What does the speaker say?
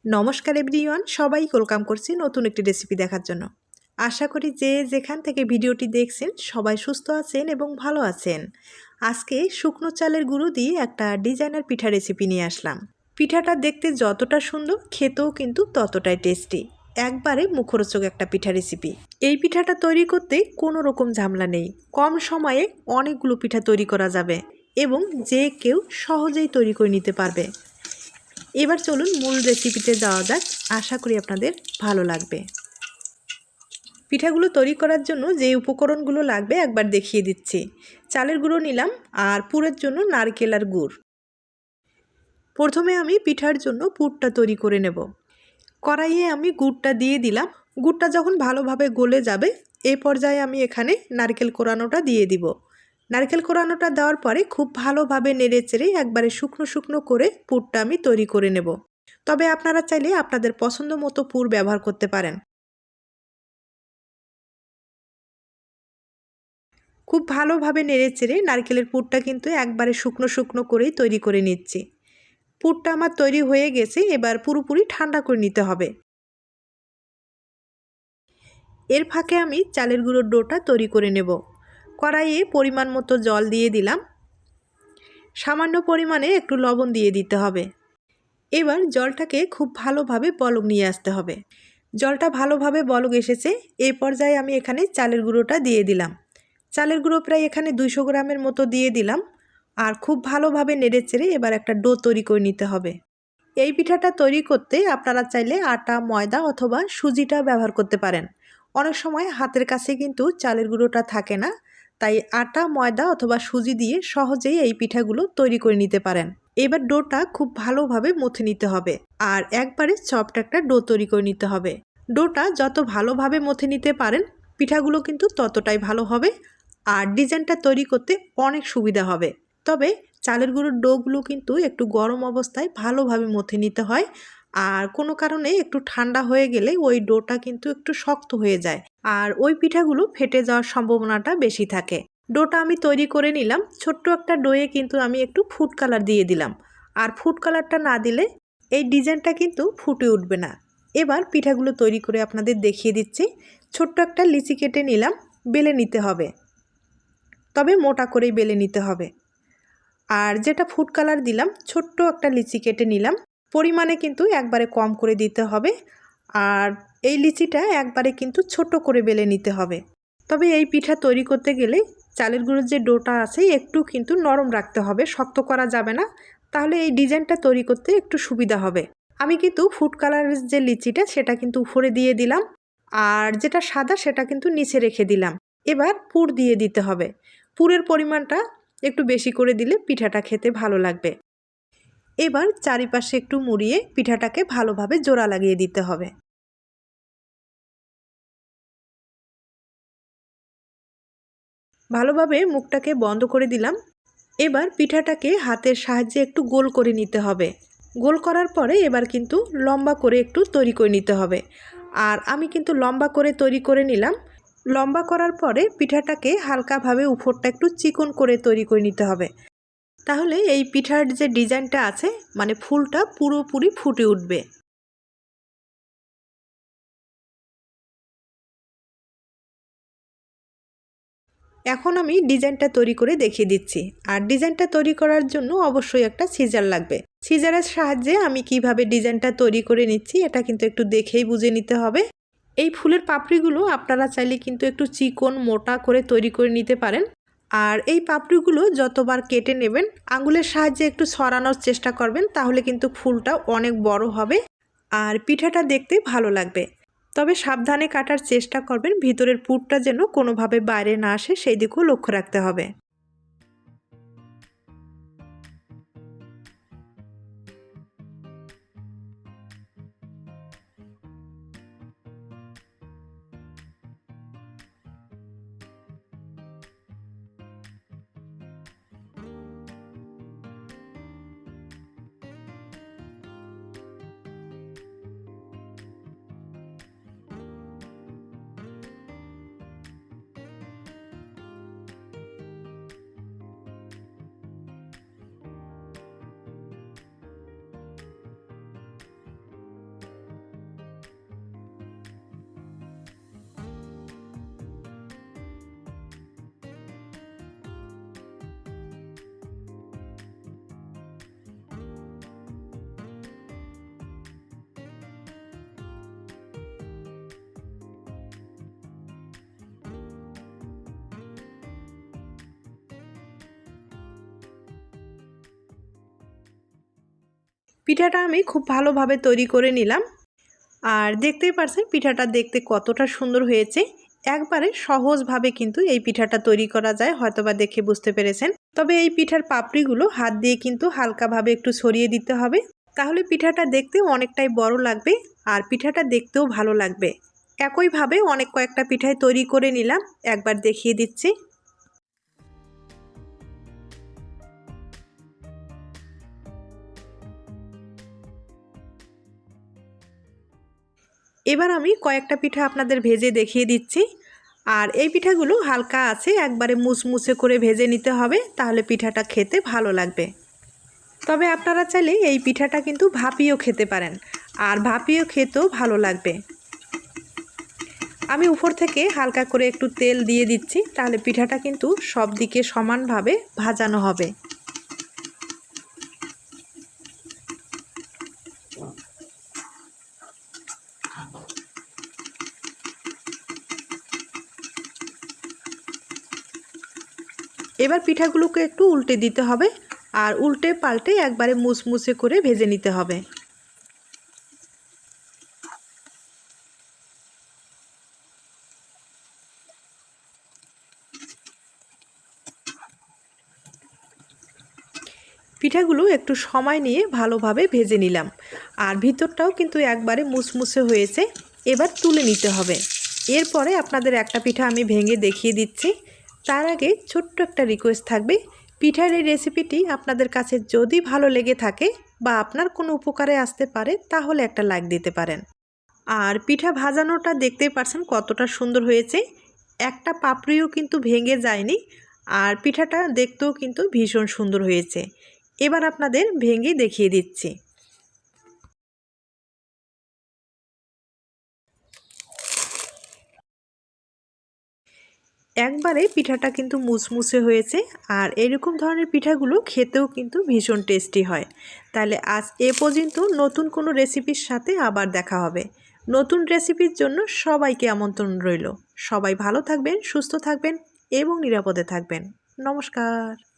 নমস্কার এভরিওয়ান, সবাইকে ওয়েলকাম করছি নতুন একটি রেসিপি দেখার জন্য। আশা করি যে যেখান থেকে ভিডিওটি দেখছেন সবাই সুস্থ আছেন এবং ভালো আছেন। আজকে শুকনো চালের গুঁড়ো দিয়ে একটা ডিজাইনার পিঠা রেসিপি নিয়ে আসলাম। পিঠাটা দেখতে যতটা সুন্দর, খেতেও কিন্তু ততটাই টেস্টি। একবারে মুখরোচক একটা পিঠা রেসিপি। এই পিঠাটা তৈরি করতে কোনো রকম ঝামেলা নেই। কম সময়ে অনেকগুলো পিঠা তৈরি করা যাবে এবং যে কেউ সহজেই তৈরি করে নিতে পারবে। এবার চলুন মূল রেসিপিতে যাওয়া যাক। আশা করি আপনাদের ভালো লাগবে। পিঠাগুলো তৈরি করার জন্য যে উপকরণগুলো লাগবে একবার দেখিয়ে দিচ্ছি। চালের গুঁড়ো নিলাম আর পুরের জন্য নারকেল আর গুড়। প্রথমে আমি পিঠার জন্য পুরটা তৈরি করে নেব। কড়াইয়ে আমি গুড়টা দিয়ে দিলাম। গুড়টা যখন ভালোভাবে গলে যাবে এই পর্যায়ে আমি এখানে নারকেল কোরানোটা দিয়ে দিব। নারকেল কোরানোটা দেওয়ার পরে খুব ভালোভাবে নেড়েচেড়ে একবারে শুকনো শুকনো করে পুরটা আমি তৈরি করে নেব। তবে আপনারা চাইলে আপনাদের পছন্দ মতো পুর ব্যবহার করতে পারেন। খুব ভালোভাবে নেড়েচেড়ে নারকেলের পুরটা কিন্তু একবারে শুকনো শুকনো করেই তৈরি করে নিচ্ছি। পুরটা আমার তৈরি হয়ে গেছে, এবার পুরোপুরি ঠান্ডা করে নিতে হবে। এর ফাঁকে আমি চালের গুঁড়োর ডোটা তৈরি করে নেব। কড়াইয়ে পরিমাণ মতো জল দিয়ে দিলাম। সামান্য পরিমাণে একটু লবণ দিয়ে দিতে হবে। এবার জলটাকে খুব ভালোভাবে বলক নিয়ে আসতে হবে। জলটা ভালোভাবে বলক এসেছে, এই পর্যায়ে আমি এখানে চালের গুঁড়োটা দিয়ে দিলাম। চালের গুঁড়ো প্রায় এখানে 200 গ্রামের মতো দিয়ে দিলাম। আর খুব ভালোভাবে নেড়েচেড়ে এবার একটা ডো তৈরি করে নিতে হবে। এই পিঠাটা তৈরি করতে আপনারা চাইলে আটা, ময়দা অথবা সুজিটা ব্যবহার করতে পারেন। অনেক সময় হাতের কাছে কিন্তু চালের গুঁড়োটা থাকে না, তাই আটা, ময়দা অথবা সুজি দিয়ে সহজেই এই পিঠাগুলো তৈরি করে নিতে পারেন। এবার ডোটা খুব ভালোভাবে মথে নিতে হবে আর একবারে সফট একটা ডো তৈরি করে নিতে হবে। ডোটা যত ভালোভাবে মথে নিতে পারেন পিঠাগুলো কিন্তু ততটাই ভালো হবে আর ডিজাইনটা তৈরি করতে অনেক সুবিধা হবে। তবে চালের গুঁড়োর ডোগুলো কিন্তু একটু গরম অবস্থায় ভালোভাবে মথে নিতে হয়, আর কোনো কারণে একটু ঠান্ডা হয়ে গেলে ওই ডোটা কিন্তু একটু শক্ত হয়ে যায় আর ওই পিঠাগুলো ফেটে যাওয়ার সম্ভাবনাটা বেশি থাকে। ডোটা আমি তৈরি করে নিলাম। ছোট্ট একটা ডোয়ে কিন্তু আমি একটু ফুড কালার দিয়ে দিলাম, আর ফুড কালারটা না দিলে এই ডিজাইনটা কিন্তু ফুটে উঠবে না। এবার পিঠাগুলো তৈরি করে আপনাদের দেখিয়ে দিচ্ছি। ছোট্ট একটা লিচি কেটে নিলাম, বেলে নিতে হবে, তবে মোটা করেই বেলে নিতে হবে। আর যেটা ফুড কালার দিলাম, ছোট্ট একটা লিচি কেটে নিলাম। পরিমাণে কিন্তু একবারে কম করে দিতে হবে আর এই লিচিটা একবারে কিন্তু ছোট করে বেলে নিতে হবে। তবে এই পিঠা তৈরি করতে গেলে চালের গুঁড়োর যে ডোটা আছে একটু কিন্তু নরম রাখতে হবে, শক্ত করা যাবে না, তাহলে এই ডিজাইনটা তৈরি করতে একটু সুবিধা হবে। আমি কিন্তু ফুড কালারের যে লিচিটা সেটা কিন্তু উপরে দিয়ে দিলাম আর যেটা সাদা সেটা কিন্তু নিচে রেখে দিলাম। এবার পুর দিয়ে দিতে হবে। পুরের পরিমাণটা একটু বেশি করে দিলে পিঠাটা খেতে ভালো লাগবে। এবার চারিপাশে একটু মুড়িয়ে পিঠাটাকে ভালোভাবে জোড়া লাগিয়ে দিতে হবে। ভালোভাবে মুখটাকে বন্ধ করে দিলাম। এবার পিঠাটাকে হাতের সাহায্যে একটু গোল করে নিতে হবে। গোল করার পরে এবার কিন্তু লম্বা করে একটু তৈরি করে নিতে হবে। আর আমি কিন্তু লম্বা করে তৈরি করে নিলাম। লম্বা করার পরে পিঠাটাকে হালকাভাবে উপরটা একটু চিকন করে তৈরি করে নিতে হবে। তাহলে এই পিঠার যে ডিজাইনটা আছে মানে ফুলটা পুরোপুরি ফুটে উঠবে। এখন আমি ডিজাইনটা তৈরি করে দেখিয়ে দিচ্ছি। আর ডিজাইনটা তৈরি করার জন্য অবশ্যই একটা সিজার লাগবে। সিজারের সাহায্যে আমি কিভাবে ডিজাইনটা তৈরি করে নিচ্ছি এটা কিন্তু একটু দেখেই বুঝে নিতে হবে। এই ফুলের পাপড়িগুলো আপনারা চাইলে কিন্তু একটু চিকন মোটা করে তৈরি করে নিতে পারেন। আর এই পাপড়িগুলো যতবার কেটে নেবেন আঙুলের সাহায্যে একটু সরানোর চেষ্টা করবেন, তাহলে কিন্তু ফুলটা অনেক বড় হবে আর পিঠাটা দেখতে ভালো লাগবে। তবে সাবধানে কাটার চেষ্টা করবেন, ভিতরের পুরটা যেন কোনোভাবে বাইরে না আসে সেই দিকেও লক্ষ্য রাখতে হবে। পিঠাটা আমি খুব ভালোভাবে তৈরি করে নিলাম। আর দেখতেই পারছেন পিঠাটা দেখতে কতটা সুন্দর হয়েছে। একবারে সহজভাবে কিন্তু এই পিঠাটা তৈরি করা যায়, হয়তোবা দেখে বুঝতে পেরেছেন। তবে এই পিঠার পাপড়িগুলো হাত দিয়ে কিন্তু হালকাভাবে একটু ছড়িয়ে দিতে হবে, তাহলে পিঠাটা দেখতে অনেকটাই বড় লাগবে আর পিঠাটা দেখতেও ভালো লাগবে। একইভাবে অনেক কয়েকটা পিঠাই তৈরি করে নিলাম, একবার দেখিয়ে দিচ্ছি। এবার আমি কয়েকটা পিঠা আপনাদের ভেজে দেখিয়ে দিচ্ছি। আর এই পিঠাগুলো হালকা আছে, একবারে মুচমুচে করে ভেজে নিতে হবে, তাহলে পিঠাটা খেতে ভালো লাগবে। তবে আপনারা চাইলে এই পিঠাটা কিন্তু ভাপিয়েও খেতে পারেন, আর ভাপিয়েও খেতেও ভালো লাগবে। আমি উপর থেকে হালকা করে একটু তেল দিয়ে দিচ্ছি, তাহলে পিঠাটা কিন্তু সব দিকে সমানভাবে ভাজানো হবে। এবার পিঠাগুলোকে একটু উল্টে দিতে হবে, আর উল্টে পাল্টে একবারে মুচমুচে করে ভেজে নিতে হবে। পিঠাগুলো একটু সময় নিয়ে ভালোভাবে ভেজে নিলাম, আর ভিতরটাও কিন্তু একবারে মুচমুচে হয়েছে। এবার তুলে নিতে হবে। এরপরে আপনাদের একটা পিঠা আমি ভেঙে দেখিয়ে দিচ্ছি। তার আগে ছোট্ট একটা রিকোয়েস্ট থাকবে, পিঠার এই রেসিপিটি আপনাদের কাছে যদি ভালো লেগে থাকে বা আপনার কোনো উপকারে আসতে পারে, তাহলে একটা লাইক দিতে পারেন। আর পিঠা ভাজানোটা দেখতেই পারছেন কতটা সুন্দর হয়েছে, একটা পাপড়িও কিন্তু ভেঙে যায়নি, আর পিঠাটা দেখতেও কিন্তু ভীষণ সুন্দর হয়েছে। এবার আপনাদের ভেঙে দেখিয়ে দিচ্ছি। একবারে পিঠাটা কিন্তু মুচমুচে হয়েছে, আর এরকম ধরনের পিঠাগুলো খেতেও কিন্তু ভীষণ টেস্টি হয়। তাহলে আজ এ পর্যন্ত, নতুন কোনো রেসিপির সাথে আবার দেখা হবে। নতুন রেসিপির জন্য সবাইকে আমন্ত্রণ রইল। সবাই ভালো থাকবেন, সুস্থ থাকবেন এবং নিরাপদে থাকবেন। নমস্কার।